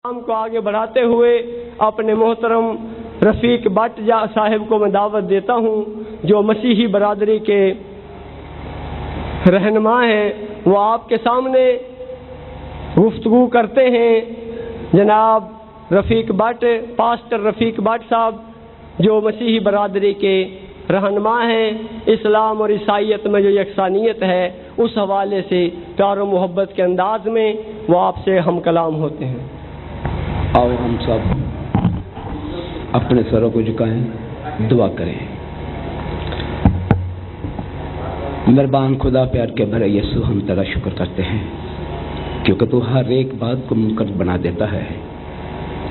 کام کو آگے بڑھاتے ہوئے اپنے محترم رفیق بٹ صاحب کو میں دعوت دیتا ہوں جو مسیحی برادری کے رہنما ہیں، وہ آپ کے سامنے گفتگو کرتے ہیں۔ جناب رفیق بٹ، پاسٹر رفیق بٹ صاحب جو مسیحی برادری کے رہنما ہیں، اسلام اور عیسائیت میں جو یکسانیت ہے اس حوالے سے پیار و محبت کے انداز میں وہ آپ سے ہم کلام ہوتے ہیں۔ آؤ ہم سب اپنے سروں کو جھکائیں، دعا کریں۔ مہربان خدا، پیار کے بھرے یسوع، ہم تیرا شکر کرتے ہیں کیونکہ تو ہر ایک بات کو ممکن بنا دیتا ہے،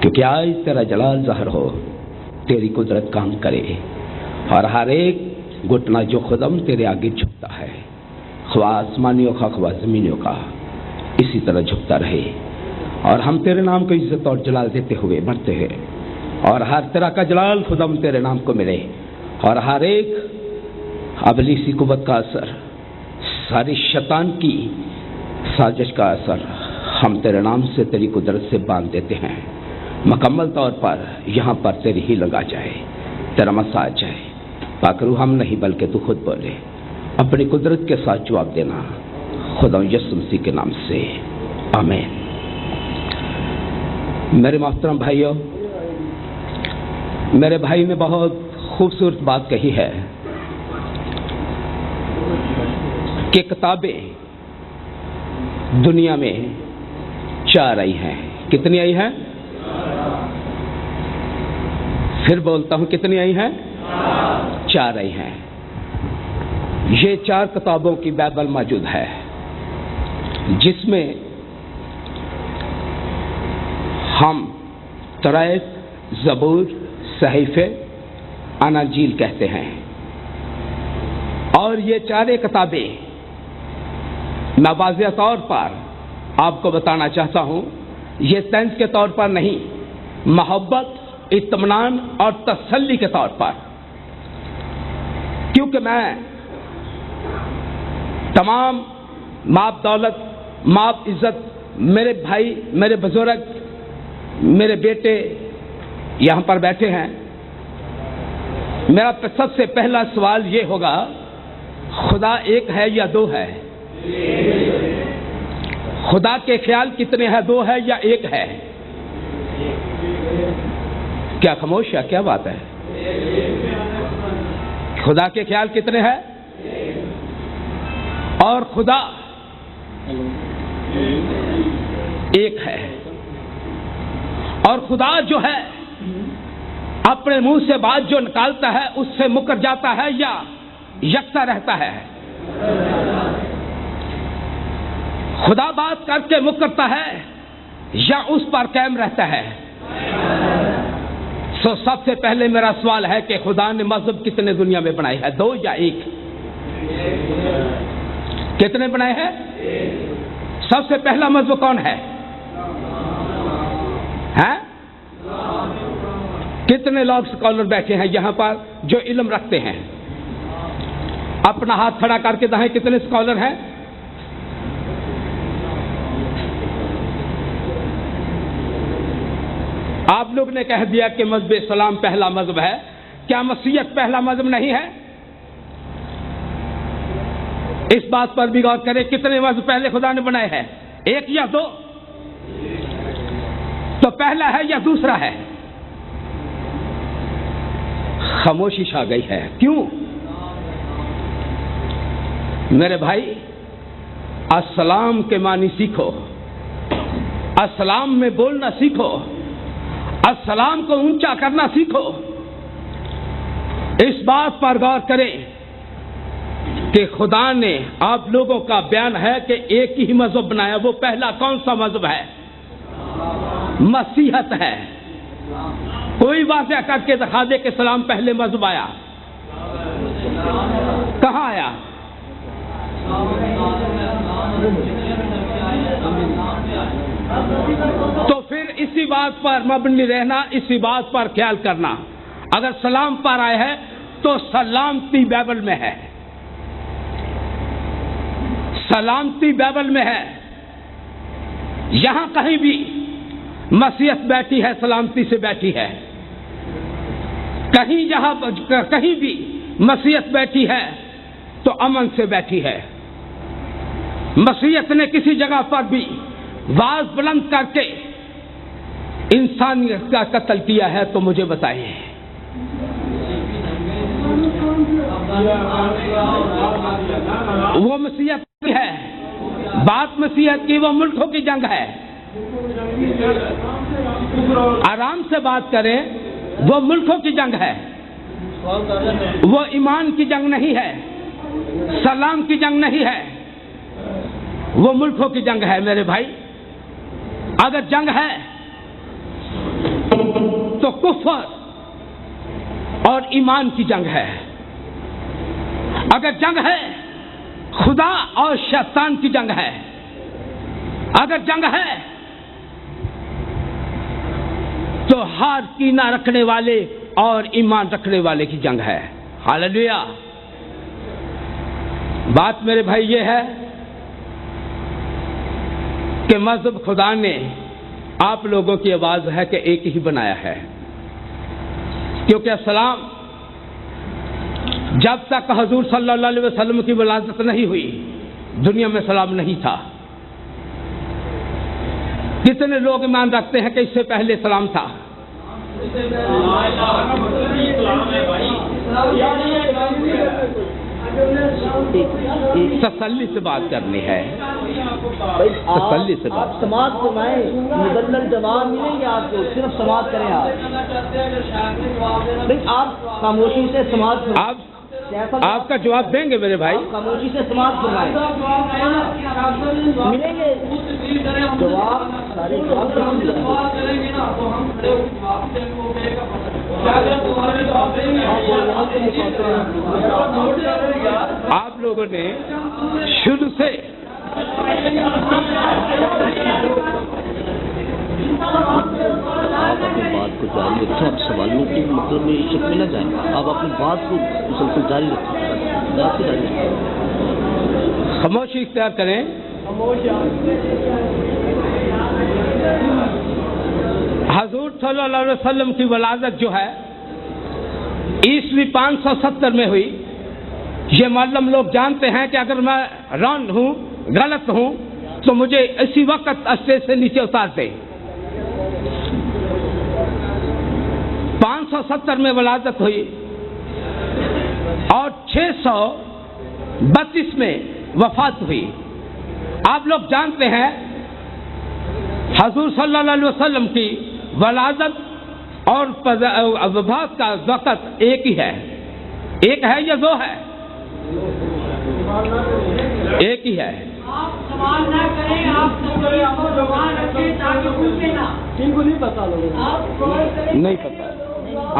کیونکہ آج تیرا جلال ظاہر ہو، تیری قدرت کام کرے اور ہر ایک گھٹنا جو خدم تیرے آگے جھکتا ہے، خواہ آسمانیوں کا خواہ زمینیوں کا، اسی طرح جھکتا رہے اور ہم تیرے نام کو عزت اور جلال دیتے ہوئے مرتے ہیں، اور ہر طرح کا جلال خدم تیرے نام کو ملے، اور ہر ایک ابلیسی قوت کا اثر، ساری شیطان کی سازش کا اثر ہم تیرے نام سے، تیری قدرت سے باندھ دیتے ہیں۔ مکمل طور پر یہاں پر تیری ہی لگا جائے، تیرا مسا آ جائے، پاک روح ہم نہیں بلکہ تو خود بولے، اپنی قدرت کے ساتھ جواب دینا، خدا یسوع مسیح کے نام سے، آمین۔ میرے محترم بھائیوں، میرے بھائی نے بہت خوبصورت بات کہی ہے کہ کتابیں دنیا میں 4 آئی ہیں۔ کتنی آئی ہیں؟ پھر بولتا ہوں، کتنی آئی ہیں؟ 4 آئی ہیں۔ یہ 4 کتابوں کی بائبل موجود ہے، جس میں ہم تورات، زبور، صحیفے، اناجیل کہتے ہیں، اور یہ 4 کتابیں میں واضح طور پر آپ کو بتانا چاہتا ہوں، یہ سائنس کے طور پر نہیں، محبت، اطمینان اور تسلی کے طور پر، کیونکہ میں تمام ماپ دولت، ماپ عزت، میرے بھائی، میرے بزرگ، میرے بیٹے یہاں پر بیٹھے ہیں، میرا سب سے پہلا سوال یہ ہوگا، خدا ایک ہے یا 2 ہے؟ خدا کے خیال کتنے ہیں؟ 2 ہے یا 1 ہے؟ کیا خاموش ہے؟ کیا بات ہے؟ خدا کے خیال کتنے ہیں؟ اور خدا ایک ہے، اور خدا جو ہے اپنے منہ سے بات جو نکالتا ہے اس سے مکر جاتا ہے یا یکساں رہتا ہے؟ خدا بات کر کے مکرتا ہے یا اس پر قائم رہتا ہے؟ سب سے پہلے میرا سوال ہے کہ خدا نے مذہب کتنے دنیا میں بنائے ہیں؟ 2 یا 1؟ کتنے بنائے ہیں؟ سب سے پہلا مذہب کون ہے؟ کتنے لوگ اسکالر بیٹھے ہیں یہاں پر جو علم رکھتے ہیں؟ اپنا ہاتھ کھڑا کر کے دکھائیں، کتنے اسکالر ہیں؟ آپ لوگ نے کہہ دیا کہ مذہب اسلام پہلا مذہب ہے، کیا مسیحیت پہلا مذہب نہیں ہے؟ اس بات پر بھی غور کریں، کتنے مذہب پہلے خدا نے بنائے ہیں؟ 1 یا 2؟ تو پہلا ہے یا دوسرا ہے؟ خاموشی چھا گئی ہے، کیوں؟ میرے بھائی، السلام کے معنی سیکھو، السلام میں بولنا سیکھو، السلام کو اونچا کرنا سیکھو۔ اس بات پر غور کریں کہ خدا نے آپ لوگوں کا بیان ہے کہ ایک ہی مذہب بنایا، وہ پہلا کون سا مذہب ہے؟ مسیحیت ہے۔ کوئی واضح کر کے دکھا دے کہ اسلام پہلے مذہب آیا؟ کہاں آیا؟ تو پھر اسی بات پر مبنی رہنا، اسی بات پر خیال کرنا، اگر سلام پر آئے ہے تو سلامتی بائبل میں ہے، سلامتی بائبل میں ہے۔ یہاں کہیں بھی मसीहत बैठी है, सलामती से बैठी है। कहीं भी मसीहत बैठी है तो अमन से बैठी है। मसीहत ने किसी जगह पर भी आवाज बुलंद करके इंसानियत का कत्ल किया है तो मुझे बताइए। वो मसीहत की है, बात मसीहत की, वो मुल्कों की जंग है। आराम से बात करें, वो मुल्कों की जंग है, वो ईमान की जंग नहीं है, सलाम की जंग नहीं है, वो मुल्कों की जंग है मेरे भाई। अगर जंग है तो कुफ्र और ईमान की जंग है। अगर जंग है खुदा और शैतान की जंग है। अगर जंग है तो हार कीना रखने वाले और ईमान रखने वाले की जंग है। हालेलुया। बात मेरे भाई ये है कि मज़हब खुदा ने आप लोगों की आवाज है कि एक ही बनाया है, क्योंकि सलाम जब तक हजूर सल्लल्लाहु अलैहि वसल्लम की विलादत नहीं हुई दुनिया में सलाम नहीं था। कितने लोग ईमान रखते हैं कि इससे पहले सलाम था? तसल्ली से बात करनी है, तसल्ली से बात। आप समाज फरमाएं, मुदल्लल जवाब मिलेंगे आपको, सिर्फ समाज करें आप। नहीं, आप खामोशी से समाज आपका जवाब देंगे मेरे भाई। खामोशी से समाज फरमाएं, मिलेंगे जवाब सारे आप लोगों ने शुरू से आप अपनी बात को जारी रखें। आप सवालों के मतलब में शक में न जाएं, आप अपनी बात को मुसलसल जारी रखें, बात को जारी रखें। खामोशी इख्तियार करें। हजूर सल्लल्लाहु अलैहि वसल्लम की वलादत जो है ईस्वी 570 में हुई। ये मालूम लोग जानते हैं कि अगर मैं रॉन्ग हूँ, गलत हूँ, तो मुझे इसी वक्त स्टेज से नीचे उतार दे। 570 में वलादत हुई और 632 में वफात हुई। आप लोग जानते हैं हजूर सल्लल्लाहु अलैहि वसल्लम की वलादत और वफात का वक़्त एक ही है। एक है या दो है? एक ही है। आप सवाल ना करें, आप सवाल रखें ताकि पूछे ना। किनको नहीं पता लोगों को? नहीं पता।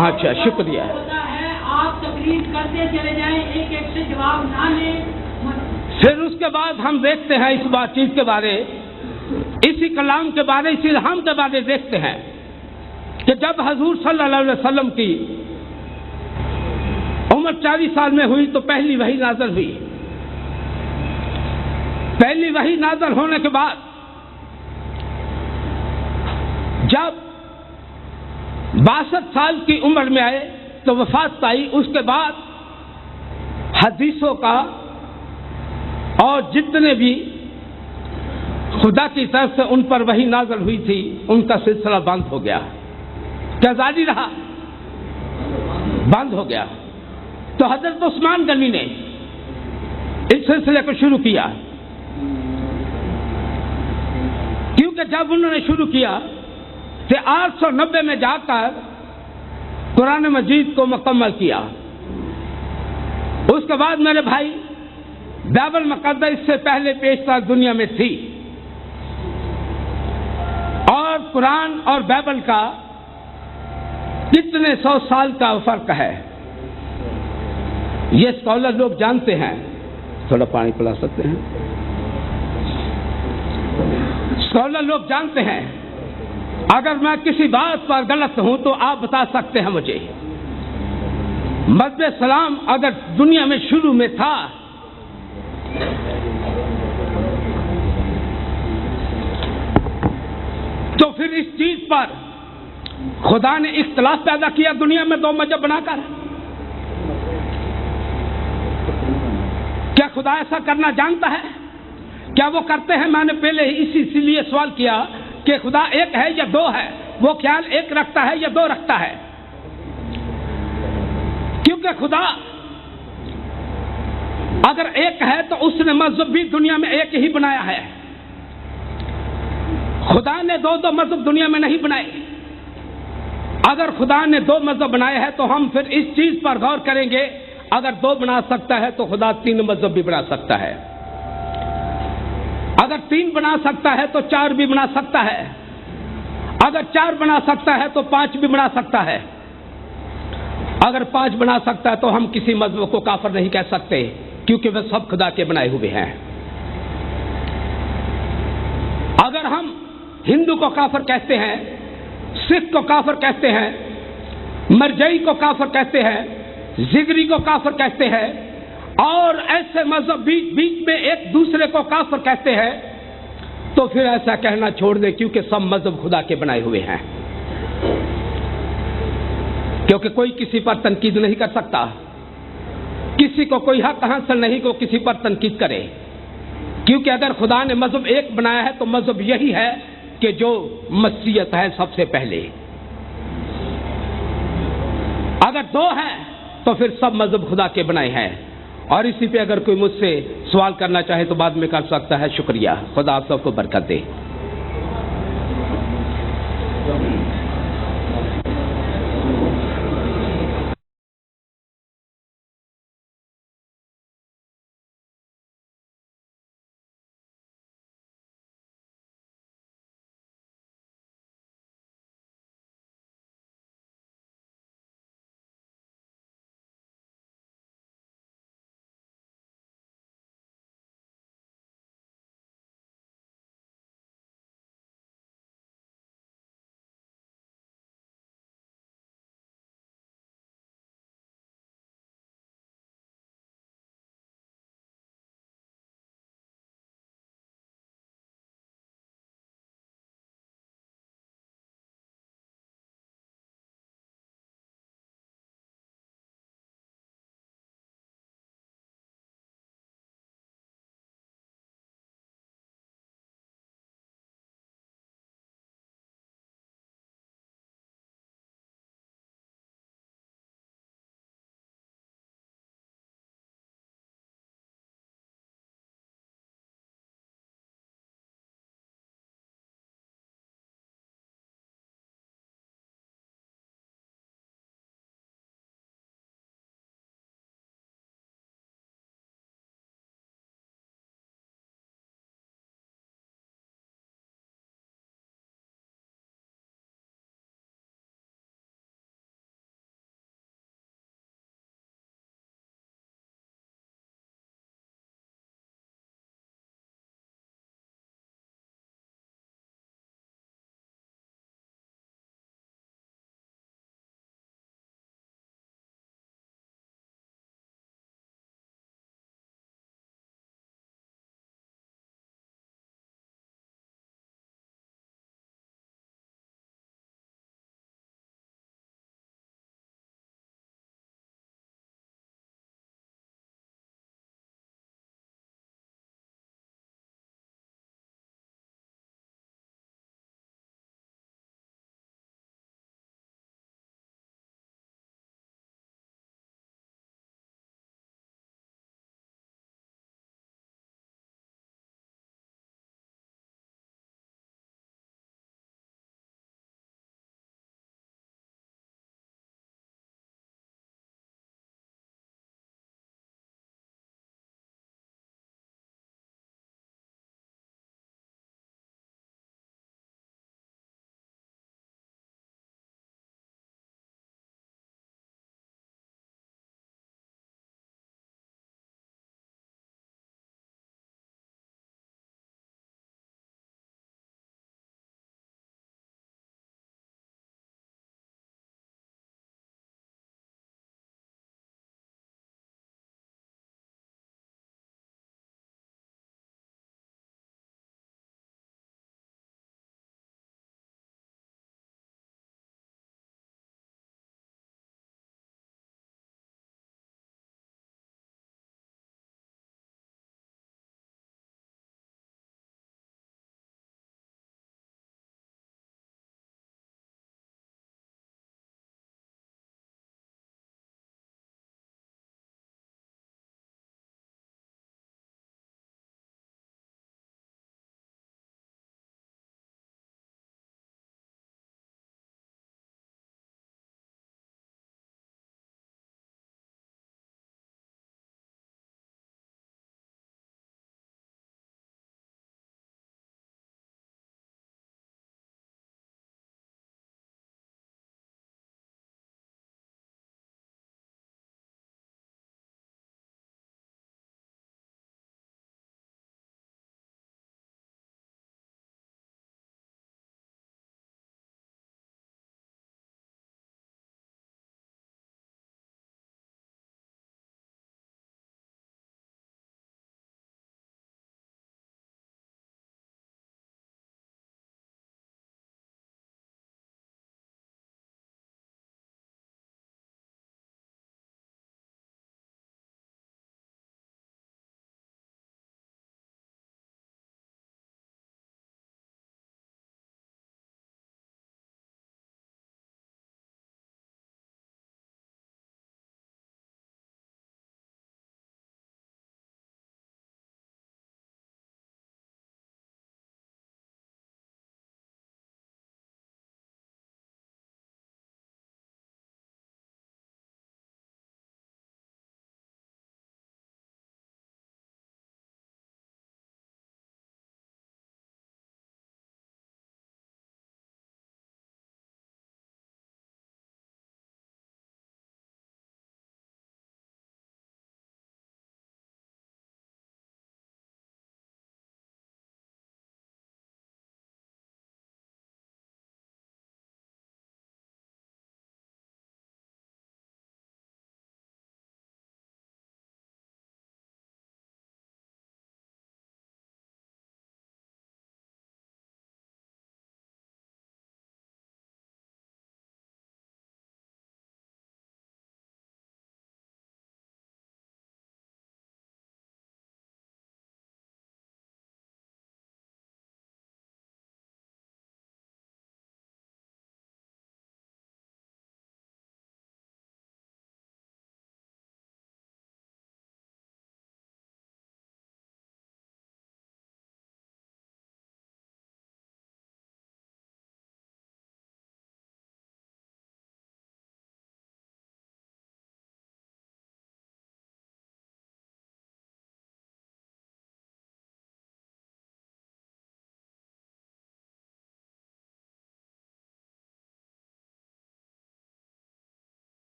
अच्छा, शुक्रिया। होता है आप तकरीर करते चले जाएं, एक एक से जवाब ना लें। फिर उसके बाद हम देखते हैं इस बातचीत के बारे, इसी कलाम के बारे, इसी इल्हाम के बारे देखते हैं कि जब हजूर सल्लल्लाहु अलैहि वसल्लम की उम्र 40 साल में हुई तो पहली वही नाज़िल हुई। पहली वही नाज़िल होने के बाद जब 62 साल की उम्र में आए तो वफात पाई। उसके बाद हदीसों का और जितने भी खुदा की तरफ से उन पर वही नाज़िल हुई थी उनका सिलसिला बंद हो गया। क्या जारी रहा? बंद हो गया। तो हजरत उस्मान गनी ने इस सिलसिले को शुरू किया, क्योंकि जब उन्होंने शुरू किया तो 890 में जाकर कुरान मजीद को मुकम्मल किया। उसके बाद मेरे भाई बाइबल मुक़द्दस इससे पहले पेशतर दुनिया में थी और कुरान और बाइबल का कितने 100 साल का फर्क है ये स्कॉलर लोग जानते हैं। थोड़ा पानी पिला सकते हैं? स्कॉलर लोग जानते हैं। अगर मैं किसी बात पर गलत हूं तो आप बता सकते हैं मुझे। मज़हब सलाम अगर दुनिया में शुरू में था तो फिर फिर इस चीज पर खुदा ने इख्तिलाफ पैदा किया दुनिया में दो मजहब बनाकर। क्या खुदा ऐसा करना जानता है? क्या वो करते हैं? मैंने पहले ही इसीलिए सवाल किया कि खुदा एक है या दो है। वो ख्याल एक रखता है या दो रखता है? क्योंकि खुदा अगर एक है तो उसने मजहब भी दुनिया में एक ही बनाया है। खुदा ने दो दो मजहब दुनिया में नहीं बनाए। अगर खुदा ने दो मजहब बनाए हैं तो हम फिर इस चीज पर गौर करेंगे, अगर दो बना सकता है तो खुदा तीन मजहब भी बना सकता है। अगर तीन बना सकता है तो चार भी बना सकता है। अगर चार बना सकता है तो पांच भी बना सकता है। अगर पांच बना सकता है तो हम किसी मजहब को काफिर नहीं कह सकते, क्योंकि वे सब खुदा के बनाए हुए हैं। अगर हम हिंदू को काफिर कहते हैं, सिख को काफिर कहते हैं, मरजई को काफिर कहते हैं, जिगरी को काफिर कहते हैं, और ऐसे मजहब बीच बीच में एक दूसरे को काफिर कहते हैं, तो फिर ऐसा कहना छोड़ दे, क्योंकि सब मजहब खुदा के बनाए हुए हैं। क्योंकि कोई किसी पर तनकीद नहीं कर सकता, किसी को कोई हक हासिल नहीं को किसी पर तनकीद करे, क्योंकि अगर खुदा ने मजहब एक बनाया है तो मजहब यही है कि जो मसीहत है सबसे पहले। अगर दो है तो फिर सब मजहब खुदा के बनाए हैं। और इसी पे अगर कोई मुझसे सवाल करना चाहे तो बाद में कर सकता है। शुक्रिया। खुदा आप सबको बरकत दे।